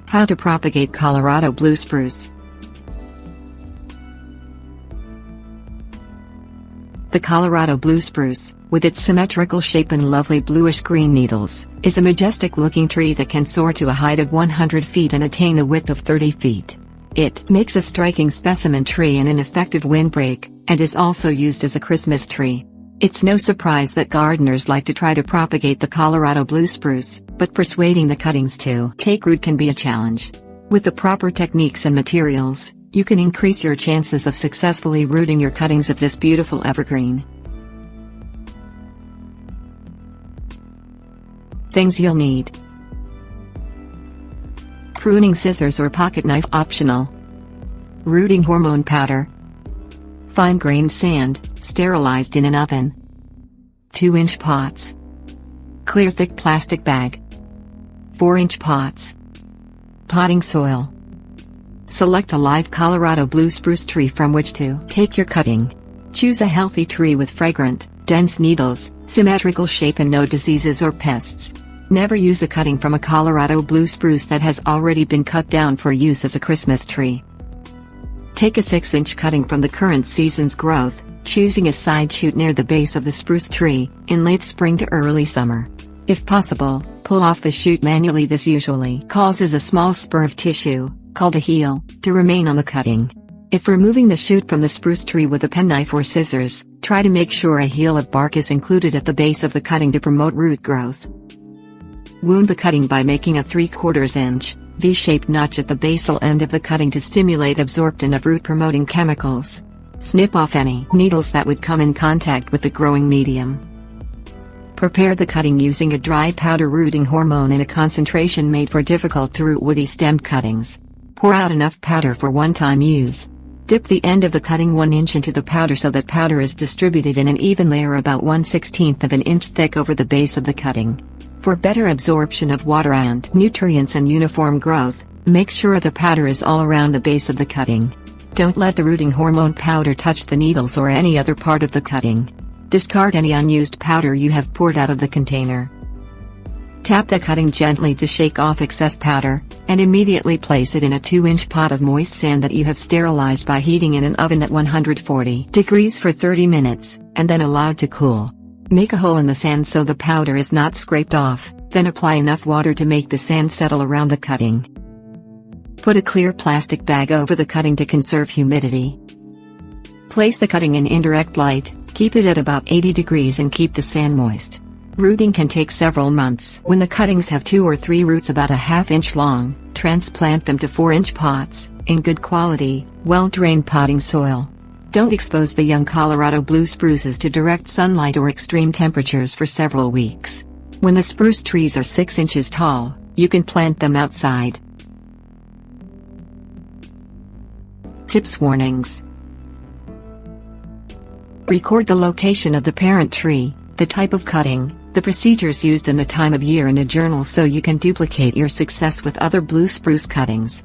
How to propagate Colorado blue spruce. The Colorado blue spruce, with its symmetrical shape and lovely bluish-green needles, is a majestic-looking tree that can soar to a height of 100 feet and attain a width of 30 feet. It makes a striking specimen tree and an effective windbreak, and is also used as a Christmas tree. It's no surprise that gardeners like to try to propagate the Colorado blue spruce, but persuading the cuttings to take root can be a challenge. With the proper techniques and materials, you can increase your chances of successfully rooting your cuttings of this beautiful evergreen. Things you'll need: pruning scissors or pocket knife optional, rooting hormone powder, fine-grained sand, sterilized in an oven, 2-inch pots, clear thick plastic bag, 4-inch pots, potting soil. Select a live Colorado blue spruce tree from which to take your cutting. Choose a healthy tree with fragrant, dense needles, symmetrical shape and no diseases or pests. Never use a cutting from a Colorado blue spruce that has already been cut down for use as a Christmas tree. Take a 6-inch cutting from the current season's growth, choosing a side shoot near the base of the spruce tree, in late spring to early summer. If possible, pull off the shoot manually. This usually causes a small spur of tissue, called a heel, to remain on the cutting. If removing the shoot from the spruce tree with a penknife or scissors, try to make sure a heel of bark is included at the base of the cutting to promote root growth. Wound the cutting by making a 3/4 inch, V-shaped notch at the basal end of the cutting to stimulate absorption of root-promoting chemicals. Snip off any needles that would come in contact with the growing medium. Prepare the cutting using a dry powder rooting hormone in a concentration made for difficult-to-root woody stemmed cuttings. Pour out enough powder for one-time use. Dip the end of the cutting 1 inch into the powder so that powder is distributed in an even layer about 1/16 of an inch thick over the base of the cutting. For better absorption of water and nutrients and uniform growth, make sure the powder is all around the base of the cutting. Don't let the rooting hormone powder touch the needles or any other part of the cutting. Discard any unused powder you have poured out of the container. Tap the cutting gently to shake off excess powder, and immediately place it in a 2-inch pot of moist sand that you have sterilized by heating in an oven at 140 degrees for 30 minutes, and then allowed to cool. Make a hole in the sand so the powder is not scraped off, then apply enough water to make the sand settle around the cutting. Put a clear plastic bag over the cutting to conserve humidity. Place the cutting in indirect light, keep it at about 80 degrees and keep the sand moist. Rooting can take several months. When the cuttings have 2 or 3 roots about a 1/2 inch long, transplant them to 4-inch pots, in good quality, well-drained potting soil. Don't expose the young Colorado blue spruces to direct sunlight or extreme temperatures for several weeks. When the spruce trees are 6 inches tall, you can plant them outside. Tips. Warnings. Record the location of the parent tree, the type of cutting, the procedures used and the time of year in a journal so you can duplicate your success with other blue spruce cuttings.